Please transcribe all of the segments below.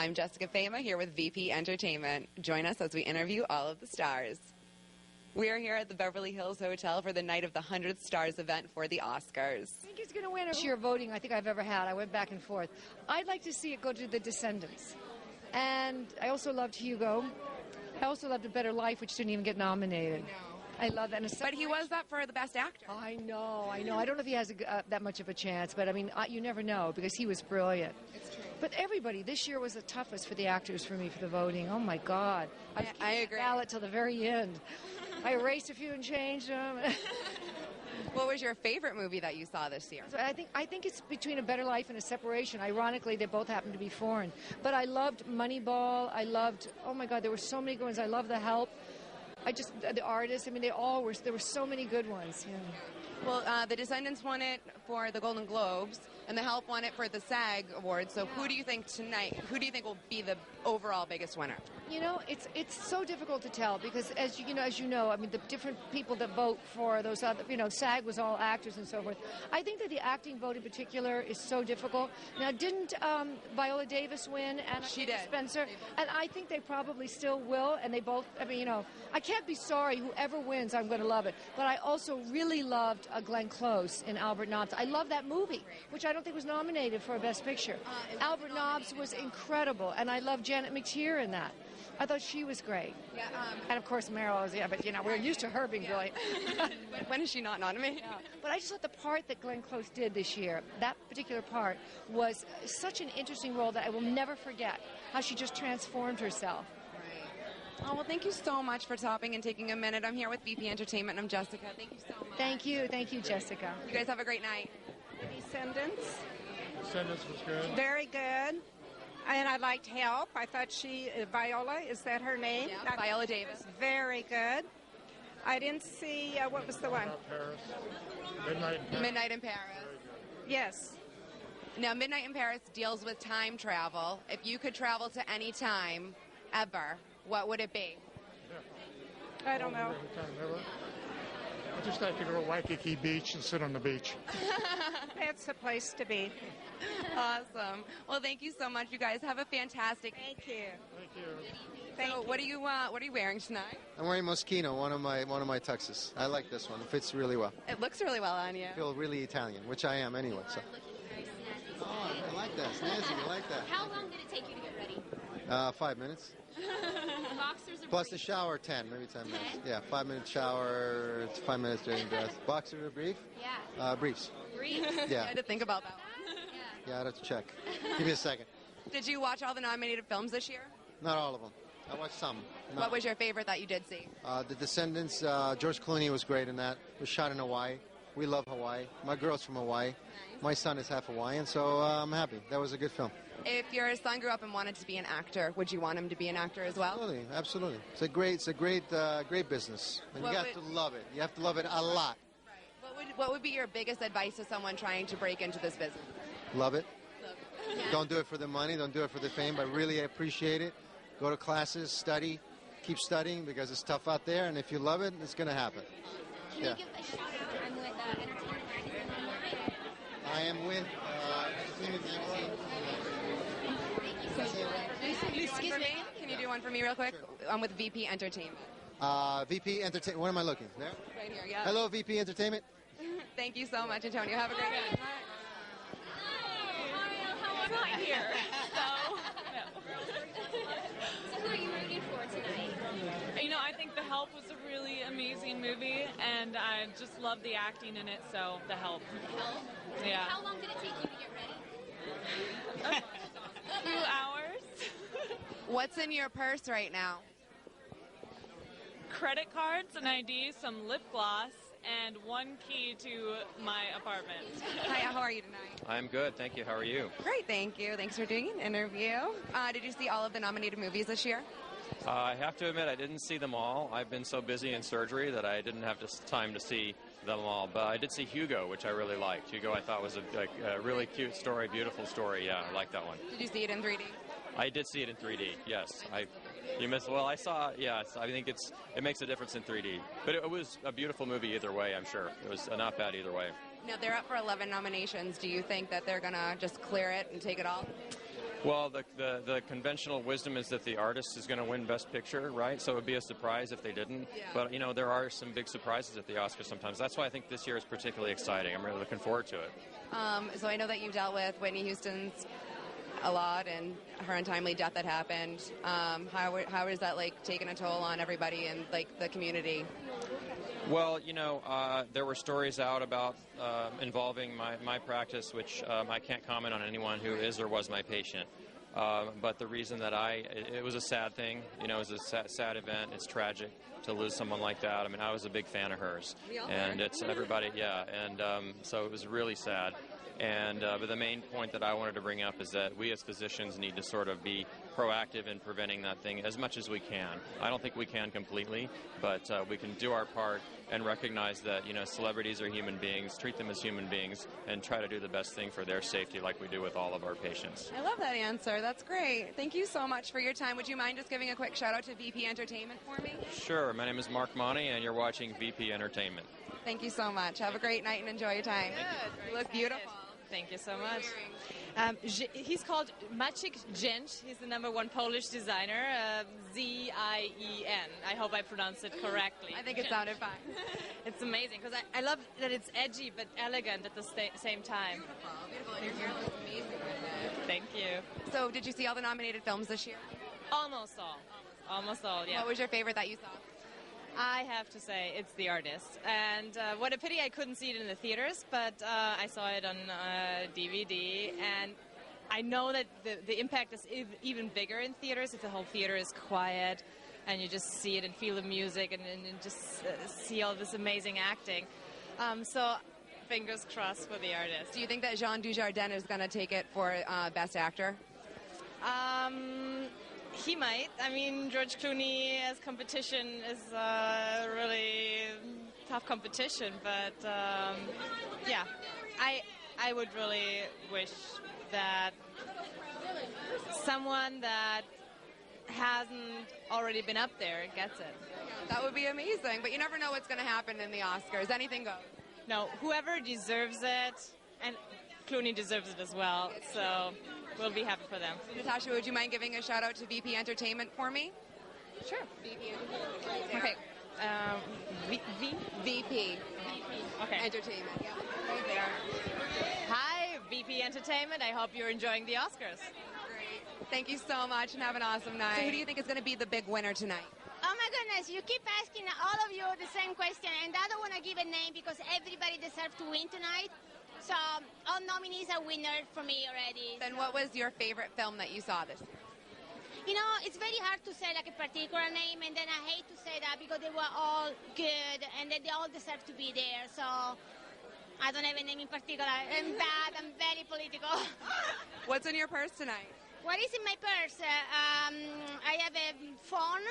I'm Jessica Fama here with VP Entertainment. Join us as we interview all of the stars. We are here at the Beverly Hills Hotel for the night of the 100 Stars event for the Oscars. I think he's going to win. Sheer voting I think I've ever had. I went back and forth. I'd like to see it go to The Descendants. And I also loved Hugo. I also loved A Better Life, which didn't even get nominated. I love that. But he was up for the Best Actor. I know. I don't know if he has that much of a chance, but I mean, you never know because he was brilliant. It's true. But everybody, this year was the toughest for the actors for me for the voting. Oh my God. I agree. Ballot till the very end. I erased a few and changed them. What was your favorite movie that you saw this year? So I think it's between A Better Life and A Separation. Ironically, they both happen to be foreign. But I loved Moneyball. I loved, oh my God, there were so many good ones. I love The Help. The artists, I mean, there were so many good ones. Yeah. Well, The Descendants won it for the Golden Globes, and The Help won it for the SAG Awards. So who do you think will be the overall biggest winner? You know, it's so difficult to tell because as you know, I mean, the different people that vote for those other, SAG was all actors and so forth. I think that the acting vote in particular is so difficult. Now, didn't Viola Davis win? And she did. Spencer, and I think they probably still will. And they both. I mean, I can't be sorry. Whoever wins, I'm going to love it. But I also really loved Glenn Close in Albert Nobbs. I love that movie, which I don't think was nominated for a Best Picture. Albert Nobbs was incredible, and I love Janet McTeer in that. I thought she was great. Yeah, and of course Meryl is, but we're used to her being brilliant. When is she not nominated? Yeah. But I just thought the part that Glenn Close did this year, that particular part, was such an interesting role that I will never forget, how she just transformed herself. Oh, well, thank you so much for stopping and taking a minute. I'm here with VP Entertainment. I'm Jessica. Thank you so much. Thank you, Jessica. You guys have a great night. Descendants. Descendants was good. Very good. And I liked Help. I thought Viola, is that her name? Yeah, Viola Davis. Very good. I didn't see, what was the one? Paris. Midnight in Paris. Midnight in Paris. Yes. Now, Midnight in Paris deals with time travel. If you could travel to any time, ever, what would it be? I don't know. I just like to go to Waikiki Beach and sit on the beach. That's the place to be. Awesome. Well, thank you so much. You guys have a fantastic. Thank you. Thank you. So, what are you wearing tonight? I'm wearing Moschino, one of my tuxes. I like this one. It fits really well. It looks really well on you. I feel really Italian, which I am anyway. So. Oh, I like that. Snazzy, I like that. How long did it take you to get ready? 5 minutes. Boxers are Plus the shower, 10, maybe 10 minutes. Yeah, 5-minute shower, 5 minutes during dress. Boxer or brief? Yeah. Briefs. Briefs? Yeah. I had to think about that. Yeah, I'd have to check. Give me a second. Did you watch all the nominated films this year? Not all of them. I watched some. What was your favorite that you did see? The Descendants. George Clooney was great in that. It was shot in Hawaii. We love Hawaii. My girl's from Hawaii. Nice. My son is half Hawaiian, so I'm happy. That was a good film. If your son grew up and wanted to be an actor, would you want him to be an actor as well? Absolutely, absolutely. It's a great business, and you have to love it. You have to love it a lot. Right. What would be your biggest advice to someone trying to break into this business? Love it. Don't do it for the money. Don't do it for the fame. But really appreciate it. Go to classes, study, keep studying because it's tough out there. And if you love it, it's going to happen. Can you give a shout out? I'm with Entertainment Magazine. I am with Entertainment Magazine. Excuse me. Can you do one for me real quick? Sure. I'm with VP Entertainment. VP Entertainment. Where am I looking? There? Right here, yeah. Hello, VP Entertainment. Thank you so much, Antonio. Have a great night. I'm not here, so no. So who are you rooting for tonight? You know, I think The Help was a really amazing movie, and I just love the acting in it, so The Help. The Help? Yeah. How long did it take you to get ready? A few hours. What's in your purse right now? Credit cards, an ID, some lip gloss, and one key to my apartment. Hi, how are you tonight? I'm good, thank you. How are you? Great, thank you. Thanks for doing an interview. Did you see all of the nominated movies this year? I have to admit I didn't see them all. I've been so busy in surgery that I didn't have time to see them all. But I did see Hugo, which I really liked. Hugo I thought was a really cute story, beautiful story. Yeah, I like that one. Did you see it in 3D? I did see it in 3D, yes. You missed. Well, I saw. Yes, I think it makes a difference in 3D. But it was a beautiful movie either way. I'm sure it was not bad either way. Now they're up for 11 nominations. Do you think that they're gonna just clear it and take it all? Well, the conventional wisdom is that the artist is going to win Best Picture, right? So it would be a surprise if they didn't. Yeah. But, you know, there are some big surprises at the Oscars sometimes. That's why I think this year is particularly exciting. I'm really looking forward to it. So I know that you've dealt with Whitney Houston's a lot and her untimely death that happened. How is that, like, taking a toll on everybody and, like, the community? Well, you know, there were stories out about involving my practice, which I can't comment on anyone who is or was my patient. But the reason that it was a sad thing, you know, it was a sad event. It's tragic to lose someone like that. I mean, I was a big fan of hers. And it's everybody, yeah. And so it was really sad. And but the main point that I wanted to bring up is that we as physicians need to sort of be proactive in preventing that thing as much as we can. I don't think we can completely, but we can do our part and recognize that, you know, celebrities are human beings, treat them as human beings, and try to do the best thing for their safety like we do with all of our patients. I love that answer. That's great. Thank you so much for your time. Would you mind just giving a quick shout out to VP Entertainment for me? Sure. My name is Mark Monty, and you're watching VP Entertainment. Thank you so much. Have a great night and enjoy your time. Good. You look beautiful. Thank you so much. He's called Maciek Jęcz. He's the #1 Polish designer, Z-I-E-N. I hope I pronounced it correctly. I think it sounded fine. It's amazing because I love that it's edgy but elegant at the same time. Beautiful. And your hair looks amazing with it. Thank you. So did you see all the nominated films this year? Almost all. Almost all, yeah. What was your favorite that you saw? I have to say it's The Artist. And what a pity I couldn't see it in the theaters, but I saw it on DVD. And I know that the impact is even bigger in theaters if the whole theater is quiet and you just see it and feel the music and just see all this amazing acting. So fingers crossed for The Artist. Do you think that Jean Dujardin is going to take it for Best Actor? He might. I mean, George Clooney as competition is really tough competition, but yeah, I would really wish that someone that hasn't already been up there gets it. That would be amazing, but you never know what's going to happen in the Oscars. Anything goes. No, whoever deserves it, and Clooney deserves it as well, so we'll be happy for them. Natasha, would you mind giving a shout out to VP Entertainment for me? Sure. VP Entertainment. Okay. VP. Okay. Entertainment. Yeah, right there. Hi, VP Entertainment. I hope you're enjoying the Oscars. Great. Thank you so much and have an awesome night. So who do you think is going to be the big winner tonight? Oh my goodness, you keep asking all of you the same question, and I don't want to give a name because everybody deserves to win tonight. So all nominees are winners for me already. Then what was your favorite film that you saw this year? You know, it's very hard to say like a particular name, and then I hate to say that because they were all good, and they all deserve to be there. So I don't have a name in particular. I'm bad. I'm very political. What's in your purse tonight? What is in my purse? I have a phone,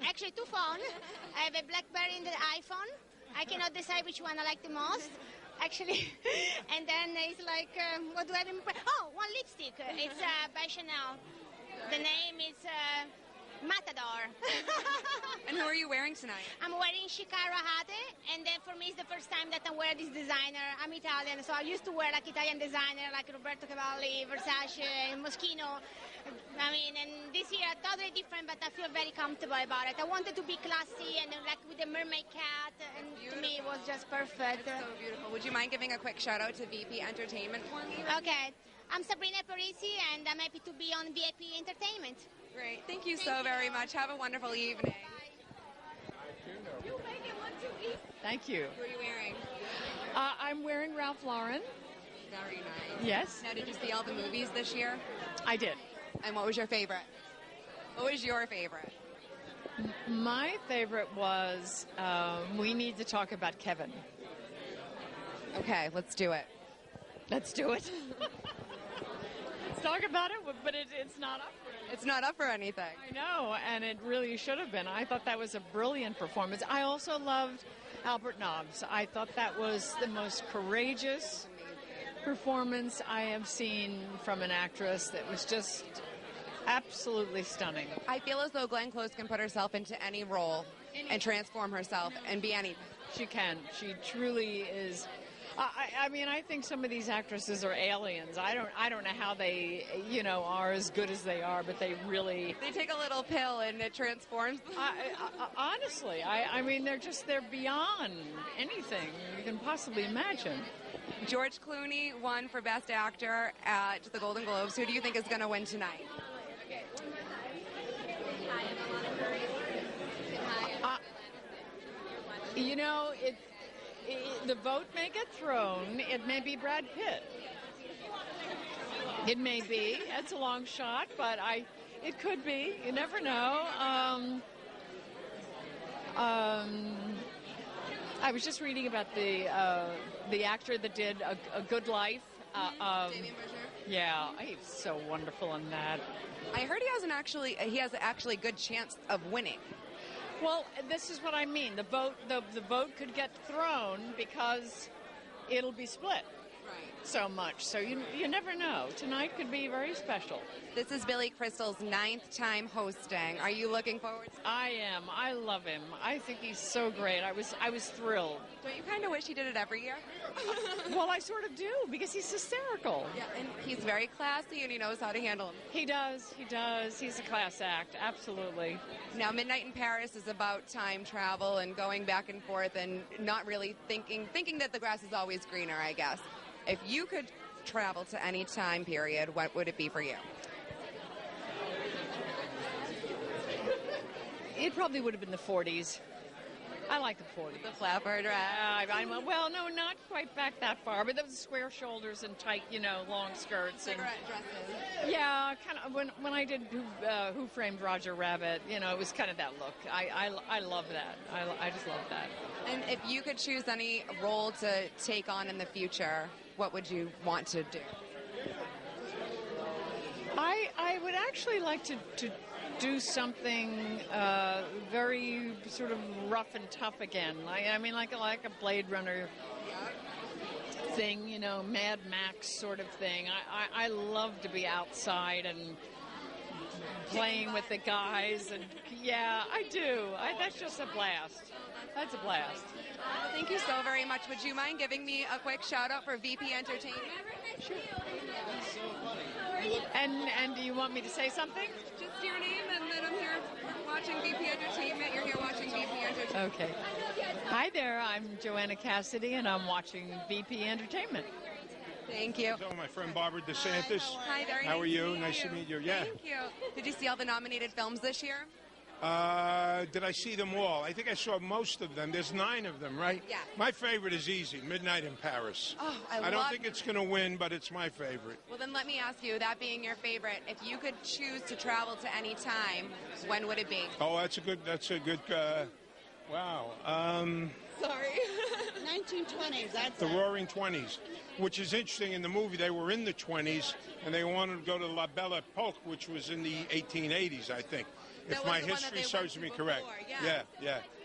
actually 2 phones. I have a BlackBerry and an iPhone. I cannot decide which one I like the most, actually. And then it's like, what do I have in my purse? Oh, one lipstick. It's by Chanel. The name is Matador. And who are you wearing tonight? I'm wearing Shikara Hate, and then for me it's the first time that I wear this designer. I'm Italian, so I used to wear like Italian designer, like Roberto Cavalli, Versace, Moschino. I mean, and this year totally different, but I feel very comfortable about it. I wanted to be classy and like with the mermaid cat, and to me it was just perfect. It's so beautiful. Would you mind giving a quick shout out to VP Entertainment for me? Okay. I'm Sabrina Parisi, and I'm happy to be on VIP Entertainment. Great. Thank you so very much. Have a wonderful evening. Thank you. Who are you wearing? I'm wearing Ralph Lauren. Very nice. Yes. Now, did you see all the movies this year? I did. And what was your favorite? What was your favorite? My favorite was We Need to Talk About Kevin. Okay, let's do it. Let's do it. Let's talk about it, but it's not up for anything. It's not up for anything. I know, and it really should have been. I thought that was a brilliant performance. I also loved Albert Nobbs. I thought that was the most courageous performance I have seen from an actress. That was just absolutely stunning. I feel as though Glenn Close can put herself into any role and transform herself and be anything. She can. She truly is. I mean, I think some of these actresses are aliens. I don't know how they, are as good as they are, but they really. They take a little pill and it transforms them. Honestly, I mean, they're beyond anything you can possibly imagine. George Clooney won for Best Actor at the Golden Globes. Who do you think is going to win tonight? The vote may get thrown. It may be Brad Pitt. It may be. It's a long shot, but it could be. You never know. I was just reading about the actor that did A Good Life. Yeah, he's so wonderful in that. I heard he has actually a good chance of winning. Well, this is what I mean. The vote could get thrown because it'll be split so much. So you never know. Tonight could be very special. This is Billy Crystal's 9th time hosting. Are you looking forward to it? I am. I love him. I think he's so great. I was thrilled. Don't you kind of wish he did it every year? Well, I sort of do, because he's hysterical. Yeah, and he's very classy and he knows how to handle him. He does. He's a class act, absolutely. Now, Midnight in Paris is about time travel and going back and forth and not really thinking that the grass is always greener, I guess. If you could travel to any time period, what would it be for you? It probably would have been the 40s. I like the 40s. The flapper dress. Well, no, not quite back that far, but those square shoulders and tight, long skirts. Cigarette dresses. Yeah, kind of. When I did Who Framed Roger Rabbit, it was kind of that look. I love that. I just love that. And if you could choose any role to take on in the future, what would you want to do? I would actually like to do something very sort of rough and tough again. I mean, like a Blade Runner thing, Mad Max sort of thing. I love to be outside and playing with the guys, and yeah, I do. That's just a blast. That's a blast. Thank you so very much. Would you mind giving me a quick shout out for VP Entertainment? Sure. That's so funny. And do you want me to say something? Just your name, and then I'm here watching VP Entertainment. You're here watching VP Entertainment. Okay. Hi there. I'm Joanna Cassidy, and I'm watching VP Entertainment. Thank you. Hello, my friend Barbara DeSantis. Hi, very How are you? Nice Nice to meet you. Yeah. Thank you. Did you see all the nominated films this year? Did I see them all? I think I saw most of them. There's 9 of them, right? Yeah. My favorite is easy, Midnight in Paris. Oh, I don't think it's going to win, but it's my favorite. Well, then let me ask you, that being your favorite, if you could choose to travel to any time, when would it be? Oh, that's a good, wow. Sorry. 1920s, that's The Roaring 20s, which is interesting. In the movie, they were in the 20s, and they wanted to go to La Belle Époque, which was in the 1880s, I think. If my history serves me correct. Yeah.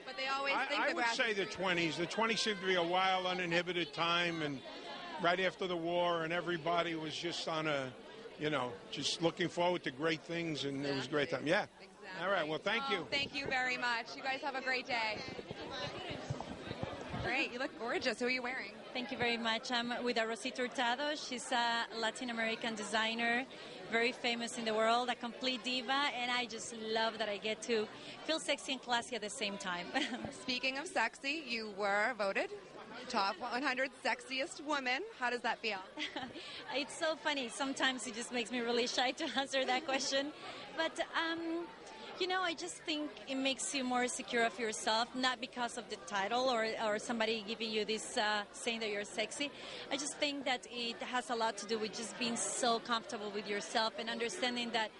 But they always think I would say the 20s. The 20s seemed to be a wild, uninhibited time, and right after the war, and everybody was just on a, just looking forward to great things, and it was a great time. Yeah. Exactly. All right. Well, thank you. Thank you very much. You guys have a great day. Great. You look gorgeous. Who are you wearing? Thank you very much. I'm with Rosita Hurtado. She's a Latin American designer, very famous in the world, a complete diva, and I just love that I get to feel sexy and classy at the same time. Speaking of sexy, you were voted top 100 sexiest woman. How does that feel? It's so funny. Sometimes it just makes me really shy to answer that question. But I just think it makes you more secure of yourself, not because of the title or somebody giving you this saying that you're sexy. I just think that it has a lot to do with just being so comfortable with yourself and understanding that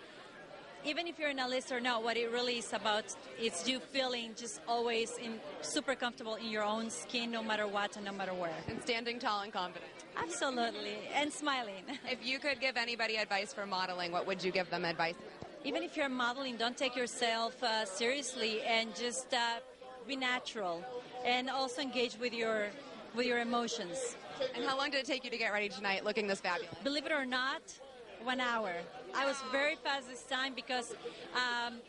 even if you're in a list or not, what it really is about is you feeling just always super comfortable in your own skin, no matter what and no matter where. And standing tall and confident. Absolutely. And smiling. If you could give anybody advice for modeling, what would you give them advice with? Even if you're modeling, don't take yourself seriously and just be natural and also engage with your emotions. And how long did it take you to get ready tonight looking this fabulous? Believe it or not, 1 hour. I was very fast this time because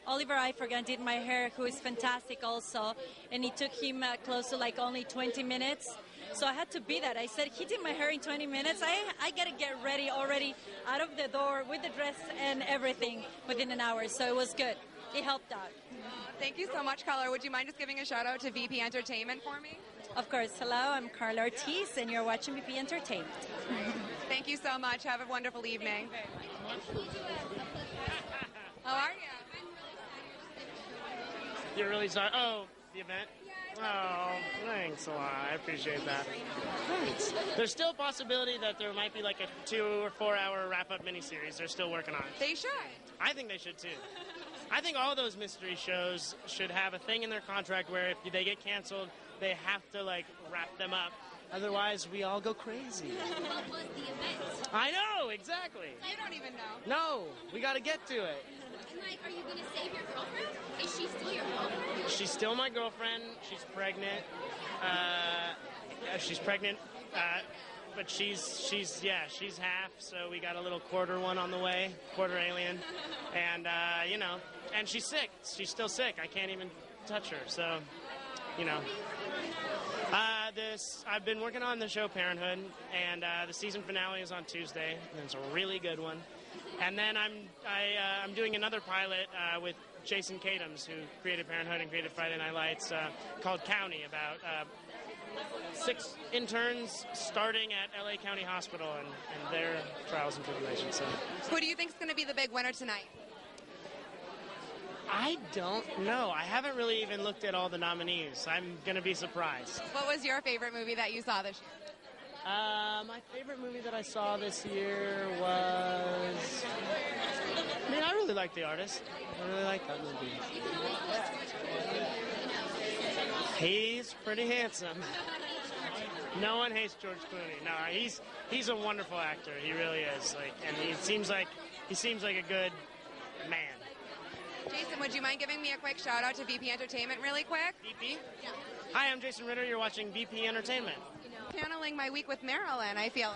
Oliver Iforgan did my hair, who is fantastic also, and it took him close to like only 20 minutes. So I had to be that. I said, he did my hair in 20 minutes. I got to get ready already out of the door with the dress and everything within an hour. So it was good. It helped out. Thank you so much, Carla. Would you mind just giving a shout out to VP Entertainment for me? Of course. Hello, I'm Carla Ortiz, and you're watching VP Entertainment. Thank you so much. Have a wonderful evening. How are you? You're really sorry. Oh, the event? Oh, thanks a lot. I appreciate that. There's still a possibility that there might be like a 2 or 4 hour wrap-up miniseries they're still working on. They should. I think they should too. I think all those mystery shows should have a thing in their contract where if they get canceled, they have to like wrap them up. Otherwise, we all go crazy. What was the event? I know, exactly. You don't even know. No, we got to get to it. And like, are you going to save your girlfriend? Is she still your girlfriend? She's still my girlfriend. She's pregnant. But she's half. So we got a little quarter one on the way, quarter alien, and and she's sick. She's still sick. I can't even touch her. So, I've been working on the show Parenthood, and the season finale is on Tuesday, and it's a really good one. And then I'm doing another pilot with Jason Katims, who created Parenthood and created Friday Night Lights, called County, about 6 interns starting at LA County Hospital and their trials and tribulations. So, who do you think is going to be the big winner tonight? I don't know. I haven't really even looked at all the nominees. I'm going to be surprised. What was your favorite movie that you saw this year? My favorite movie that I saw this year was... I really like The Artist. I really like that movie. He's pretty handsome. No one hates George Clooney. No, he's a wonderful actor. He really is. And he seems like a good man. Jason, would you mind giving me a quick shout out to VP Entertainment really quick? VP? Yeah. Hi, I'm Jason Ritter. You're watching VP Entertainment. Channeling my week with Marilyn, I feel.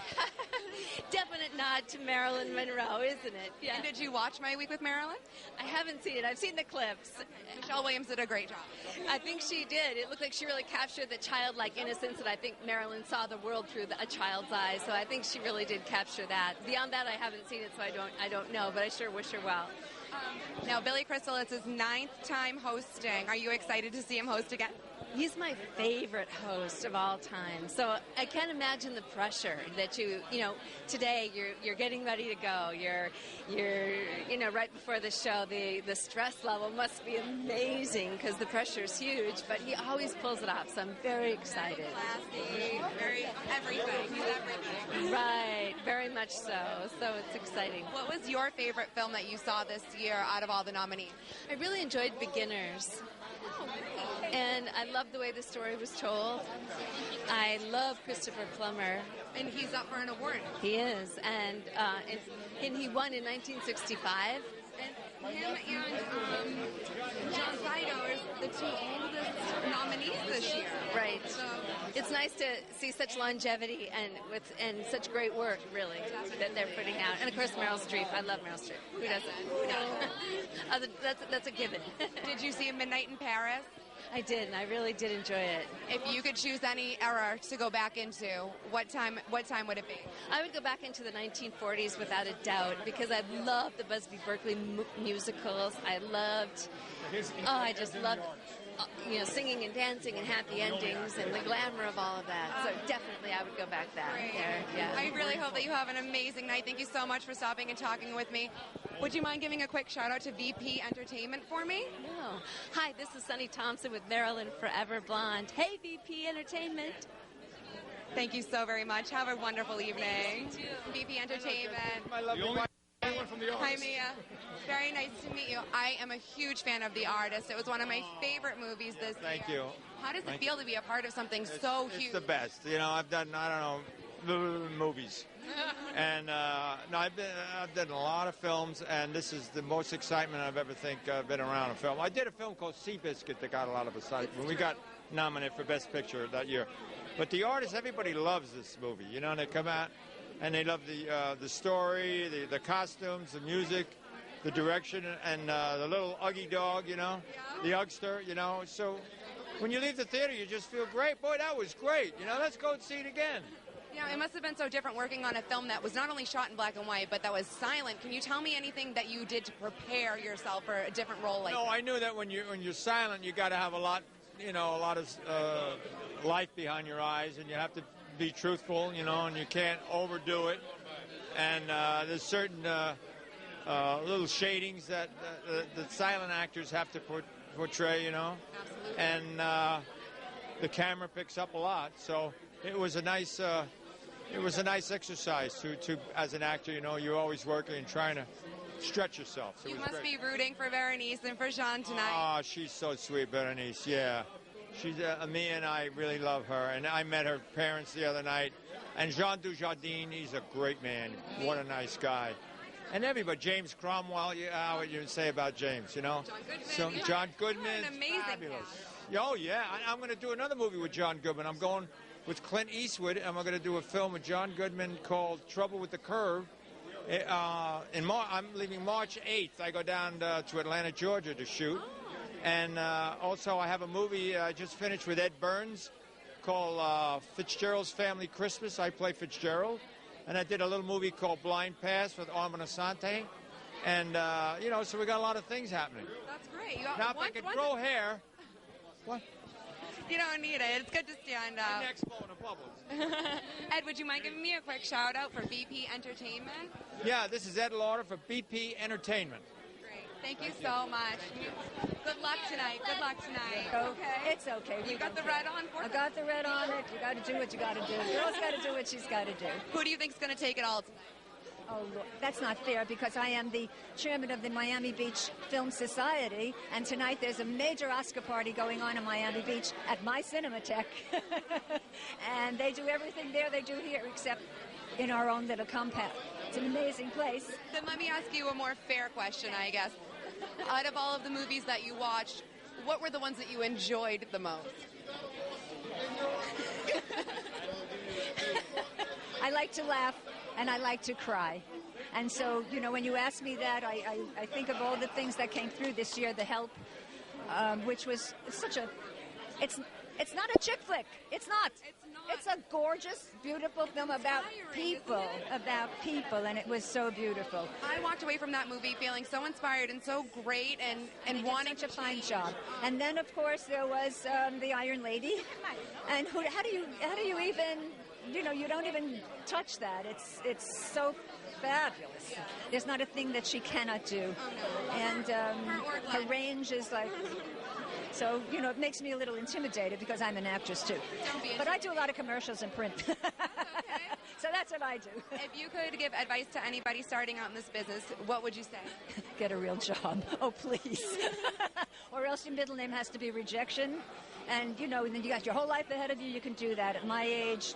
Definite nod to Marilyn Monroe, isn't it? Yeah. And did you watch My Week with Marilyn? I haven't seen it. I've seen the clips. Michelle Williams did a great job. I think she did. It looked like she really captured the childlike innocence, and I think Marilyn saw the world through a child's eyes. So I think she really did capture that. Beyond that, I haven't seen it, so I don't know. But I sure wish her well. Now, Billy Crystal, it's his 9th time hosting. Are you excited to see him host again? He's my favorite host of all time. So I can't imagine the pressure that today you're getting ready to go. You're right before the show. The stress level must be amazing because the pressure is huge, but he always pulls it off. So I'm very excited. Classy, very everything. He's everything. Right, very much so. So it's exciting. What was your favorite film that you saw this year out of all the nominees? I really enjoyed Beginners. And I love the way the story was told. I love Christopher Plummer. And he's up for an award. He is. And he won in 1965. And him and John Saito are the 2 oldest nominees this year. Right. So it's nice to see such longevity and such great work, really, that they're putting out. And of course, Meryl Streep. I love Meryl Streep. Who doesn't? That's a given. Did you see Midnight in Paris? I did, and I really did enjoy it. If you could choose any era to go back into, what time would it be? I would go back into the 1940s without a doubt, because I loved the Busby Berkeley musicals. I just loved singing and dancing and happy endings and the glamour of all of that. So definitely I would go back there. Yeah. I really hope that you have an amazing night. Thank you so much for stopping and talking with me. Would you mind giving a quick shout out to VP Entertainment for me? No. Hi, this is Sunny Thompson with Marilyn Forever Blonde. Hey, VP Entertainment. Thank you so very much. Have a wonderful evening. VP Entertainment. My lovely wife. From the Hi, Mia. Very nice to meet you. I am a huge fan of The Artist. It was one of my favorite movies this year. Thank you. How does it feel to be a part of something so huge? It's the best. I've done, movies. And I've done a lot of films, and this is the most excitement I've ever been around a film. I did a film called Seabiscuit that got a lot of excitement. We got nominated for Best Picture that year. But The Artist, everybody loves this movie. They come out and they love the story, the costumes, the music, the direction, and the little Uggy dog, the Ugster, So when you leave the theater, you just feel great. Boy, that was great. You know, let's go and see it again. Yeah, it must have been so different working on a film that was not only shot in black and white, but that was silent. Can you tell me anything that you did to prepare yourself for a different role like No, that? I knew that when you're silent, you got to have a lot of life behind your eyes, and you have to be truthful, and you can't overdo it. And there's certain little shadings that the silent actors have to portray, Absolutely. And the camera picks up a lot. So it was a nice exercise to as an actor. You're always working and trying to stretch yourself. So You it was must great. be rooting for Berenice and for Jean tonight. Oh, she's so sweet, Berenice. Yeah, she's me and I really love her. And I met her parents the other night. And Jean Dujardin, he's a great man. What a nice guy. And everybody, James Cromwell. How would you say about James? John Goodman. So yeah. John Goodman, What an amazing fabulous. cast. Oh yeah, I'm going to do another movie with John Goodman. I'm going with Clint Eastwood, and we're going to do a film with John Goodman called Trouble with the Curve. I'm leaving March 8th. I go down to Atlanta, Georgia to shoot. And also I have a movie I just finished with Ed Burns called Fitzgerald's Family Christmas. I play Fitzgerald. And I did a little movie called Blind Pass with Armand Asante. And, so we got a lot of things happening. That's great. You got Now, if I could grow hair... What? You don't need it. It's good to stand up. Next blow in the bubbles. Ed, would you mind giving me a quick shout out for VP Entertainment? Yeah, this is Ed Lauder for BP Entertainment. Great. Thank you so much. Good luck tonight. Good luck tonight. Okay. It's okay. You got the red on? I got the red on it. You got to do what you got to do. The girl's got to do what she's got to do. Who do you think's going to take it all tonight? Oh, Lord, that's not fair because I am the chairman of the Miami Beach Film Society, and tonight there's a major Oscar party going on in Miami Beach at my Cinematheque. And they do everything there they do here except in our own little compound. It's an amazing place. Then let me ask you a more fair question, I guess. Out of all of the movies that you watched, what were the ones that you enjoyed the most? I like to laugh and I like to cry. And so, when you ask me that, I think of all the things that came through this year, The Help, which was it's not a chick flick. It's not. It's a gorgeous, beautiful film about people, and it was so beautiful. I walked away from that movie feeling so inspired and so great and wanting such a fine job. And then, of course, there was the Iron Lady. And how do you even, you don't even touch that. It's so fabulous. There's not a thing that she cannot do. And her range is like... So, it makes me a little intimidated because I'm an actress, too. But I do a lot of commercials and print. So that's what I do. If you could give advice to anybody starting out in this business, what would you say? Get a real job. Oh, please. Or else your middle name has to be Rejection. And, then you got your whole life ahead of you. You can do that. At my age,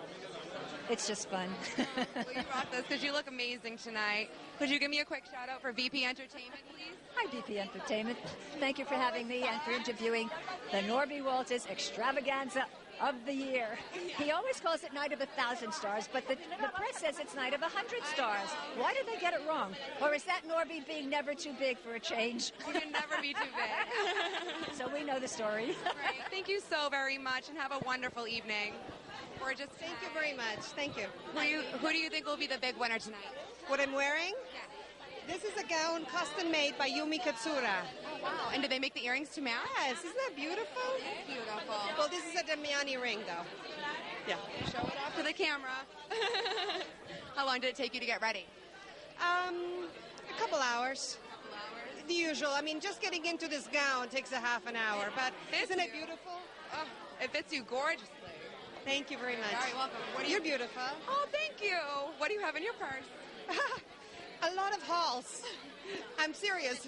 it's just fun. Well, you rock this because you look amazing tonight. Could you give me a quick shout out for VP Entertainment, please? Hi, VP Entertainment. Thank you for having me and for interviewing the Norby Walters Extravaganza of the Year. He always calls it Night of 1,000 Stars, but the press says it's Night of 100 Stars. Why did they get it wrong? Or is that Norby being never too big for a change? You can never be too big. So we know the story. Great. Thank you so very much, and have a wonderful evening. Thank you very much. Thank you. Who do you think will be the big winner tonight? What I'm wearing? This is a gown custom made by Yumi Katsura. Oh, wow. And did they make the earrings to match? Yes. Isn't that beautiful? It's beautiful. Well, this is a Damiani ring, though. Yeah. Show it off to the camera. How long did it take you to get ready? A couple hours. The usual. I mean, just getting into this gown takes a half an hour. But isn't it beautiful? Oh, it fits you gorgeously. Thank you very much. You're very welcome. You're beautiful. Oh, thank you. What do you have in your purse? A lot of hauls. I'm serious.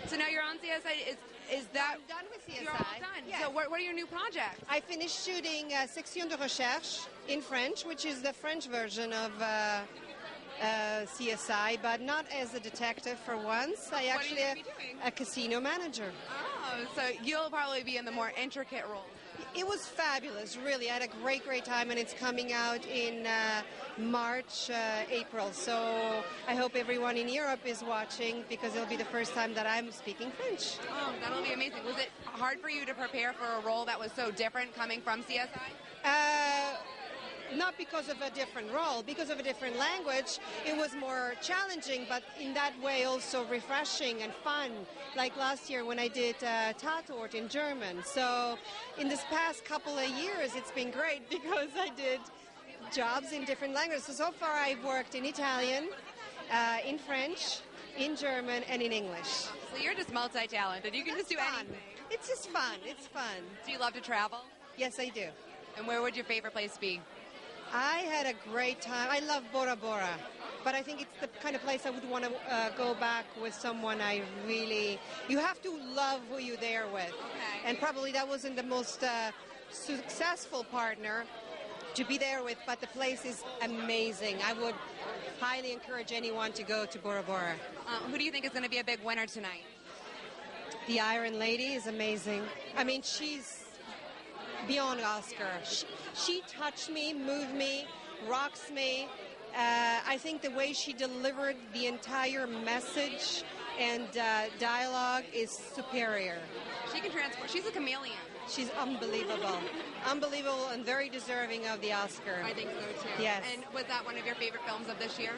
So now you're on CSI. Is that... I'm done with CSI. You're all done. Yes. So what are your new projects? I finished shooting Section de Recherche in French, which is the French version of CSI, but not as a detective for once. I actually am a casino manager. Oh, so you'll probably be in the more intricate roles. It was fabulous, really. I had a great time, and it's coming out in March, April. So I hope everyone in Europe is watching, because it'll be the first time that I'm speaking French. Oh, that'll be amazing. Was it hard for you to prepare for a role that was so different coming from CSI? Not because of a different role, because of a different language, it was more challenging, but in that way also refreshing and fun. Like last year when I did Tatort in German. So in this past couple of years, it's been great because I did jobs in different languages. So far I've worked in Italian, in French, in German, and in English. So you're just multi-talented. You can just do anything. It's just fun. It's fun. Do you love to travel? Yes, I do. And where would your favorite place be? I had a great time. I love Bora Bora, but I think it's the kind of place I would want to go back with someone I really... You have to love who you're there with. Okay. And probably that wasn't the most successful partner to be there with, but the place is amazing. I would highly encourage anyone to go to Bora Bora. Who do you think is going to be a big winner tonight? The Iron Lady is amazing. I mean, she's beyond Oscar. She touched me, moved me, rocks me. I think the way she delivered the entire message and dialogue is superior. She can transport. She's a chameleon. She's unbelievable. Unbelievable and very deserving of the Oscar. I think so too. Yes. And was that one of your favorite films of this year?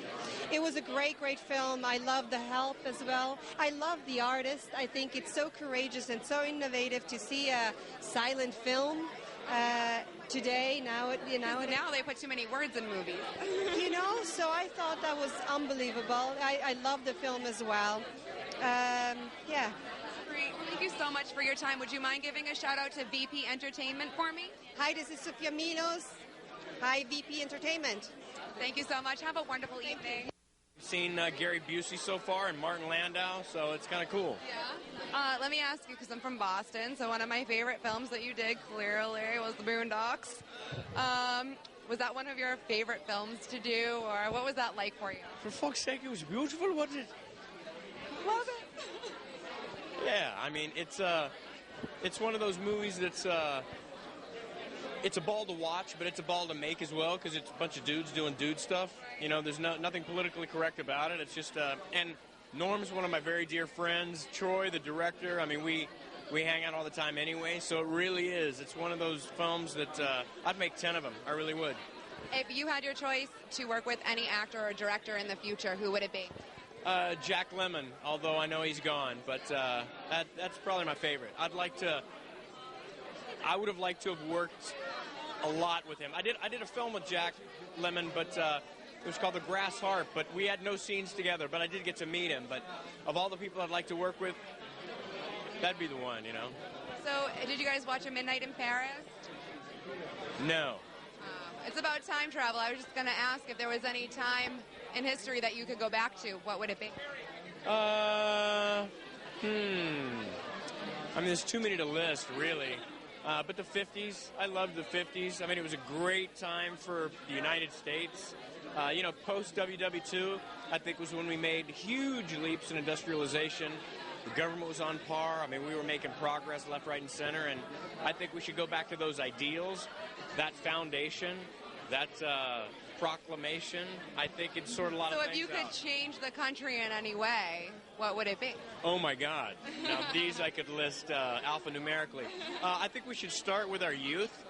It was a great film. I love The Help as well. I love the artist. I think it's so courageous and so innovative to see a silent film today. Now they put too many words in movies. So I thought that was unbelievable. I love the film as well. Yeah. Great. Thank you so much for your time. Would you mind giving a shout out to VP Entertainment for me? Hi, this is Sofia Milos. Hi, VP Entertainment. Thank you so much. Have a wonderful evening. I've seen Gary Busey so far and Martin Landau, so it's kind of cool. Yeah. Let me ask you, because I'm from Boston, so one of my favorite films that you did clearly was The Boondocks. Was that one of your favorite films to do, or what was that like for you? For fuck's sake, it was beautiful, wasn't it? Love it. Yeah, I mean, it's one of those movies that's it's a ball to watch, but it's a ball to make as well, because it's a bunch of dudes doing dude stuff. There's nothing politically correct about it. It's just and Norm's one of my very dear friends. Troy, the director. I mean, we hang out all the time anyway, so it really is. It's one of those films that I'd make 10 of them. I really would. If you had your choice to work with any actor or director in the future, who would it be? Jack Lemmon, although I know he's gone, but that's probably my favorite. I would have liked to have worked a lot with him. I did a film with Jack Lemmon, but it was called The Grass Harp, but we had no scenes together, but I did get to meet him. But of all the people I'd like to work with, that'd be the one, So, did you guys watch A Midnight in Paris? No. It's about time travel. I was just going to ask if there was any time in history that you could go back to. What would it be? I mean, there's too many to list, really. But the 50s, I love the 50s. I mean, it was a great time for the United States. Post-WW2, I think, was when we made huge leaps in industrialization. The government was on par. I mean, we were making progress left, right, and center. And I think we should go back to those ideals, that foundation, that proclamation. I think it's sort of a lot of things. So if you could change the country in any way, what would it be? Oh, my God. Now, these I could list alphanumerically. I think we should start with our youth.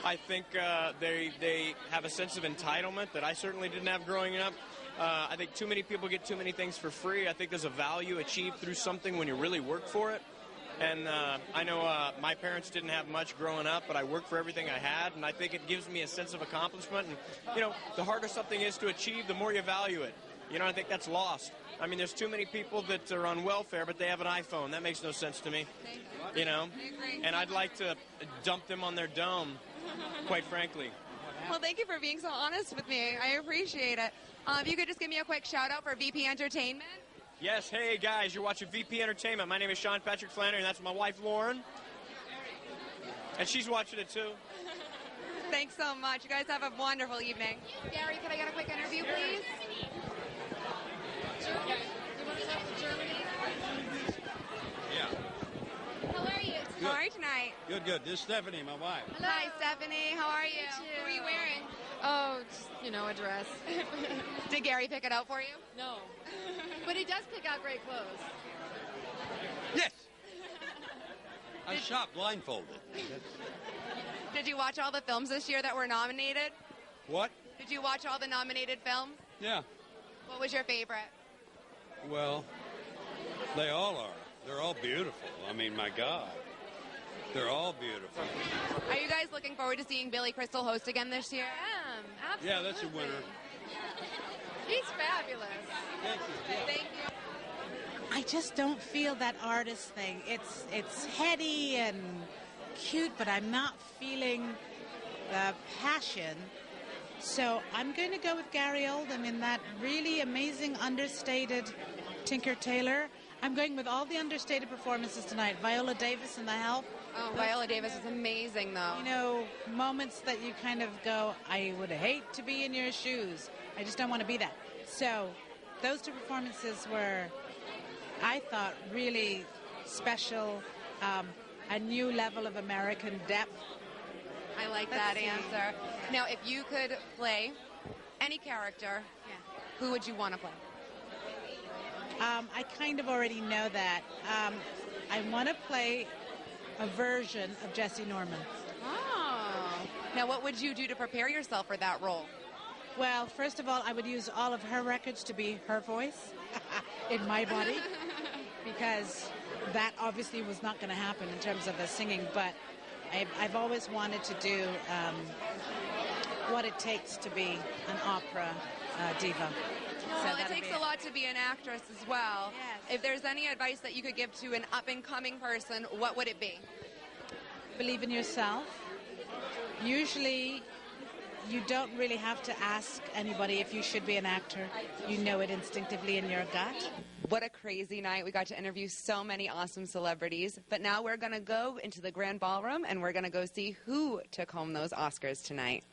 I think they have a sense of entitlement that I certainly didn't have growing up. I think too many people get too many things for free. I think there's a value achieved through something when you really work for it. And I know my parents didn't have much growing up, but I worked for everything I had, and I think it gives me a sense of accomplishment. And, the harder something is to achieve, the more you value it. I think that's lost. I mean, there's too many people that are on welfare, but they have an iPhone. That makes no sense to me, And I'd like to dump them on their dome, quite frankly. Well, thank you for being so honest with me. I appreciate it. If you could just give me a quick shout-out for VP Entertainment. Yes, hey guys, you're watching VP Entertainment. My name is Sean Patrick Flannery, and that's my wife Lauren. And she's watching it too. Thanks so much. You guys have a wonderful evening. Gary, can I get a quick interview, please? Yeah. How are you? Good. How are you tonight? Good. Good. This is Stephanie, my wife. Hi, Stephanie. How are you? What are you wearing? Oh, just, a dress. Did Gary pick it out for you? No. But he does pick out great clothes. Yes. I shop blindfolded. Did you watch all the films this year that were nominated? What? Did you watch all the nominated films? Yeah. What was your favorite? Well, they all are. They're all beautiful. I mean, my God. They're all beautiful. Are you guys looking forward to seeing Billy Crystal host again this year? Absolutely. Yeah, that's a winner. He's fabulous. Thank you. I just don't feel that artist thing. It's heady and cute, but I'm not feeling the passion. So I'm going to go with Gary Oldman in that really amazing, understated Tinker Tailor. I'm going with all the understated performances tonight. Viola Davis in The Help. Oh, Viola Davis is amazing, though. Moments that you kind of go, I would hate to be in your shoes. I just don't want to be that. So those two performances were, I thought, really special, a new level of American depth. I like that answer. Now, if you could play any character, who would you want to play? I kind of already know that. I want to play a version of Jesse Norman. Oh. Now, what would you do to prepare yourself for that role? Well, first of all, I would use all of her records to be her voice in my body, because that obviously was not going to happen in terms of the singing, but I've always wanted to do what it takes to be an opera diva. Well, it takes a lot to be an actress as well. Yes. If there's any advice that you could give to an up-and-coming person, what would it be? Believe in yourself. Usually, you don't really have to ask anybody if you should be an actor. You know it instinctively in your gut. What a crazy night. We got to interview so many awesome celebrities. But now we're going to go into the Grand Ballroom, and we're going to go see who took home those Oscars tonight.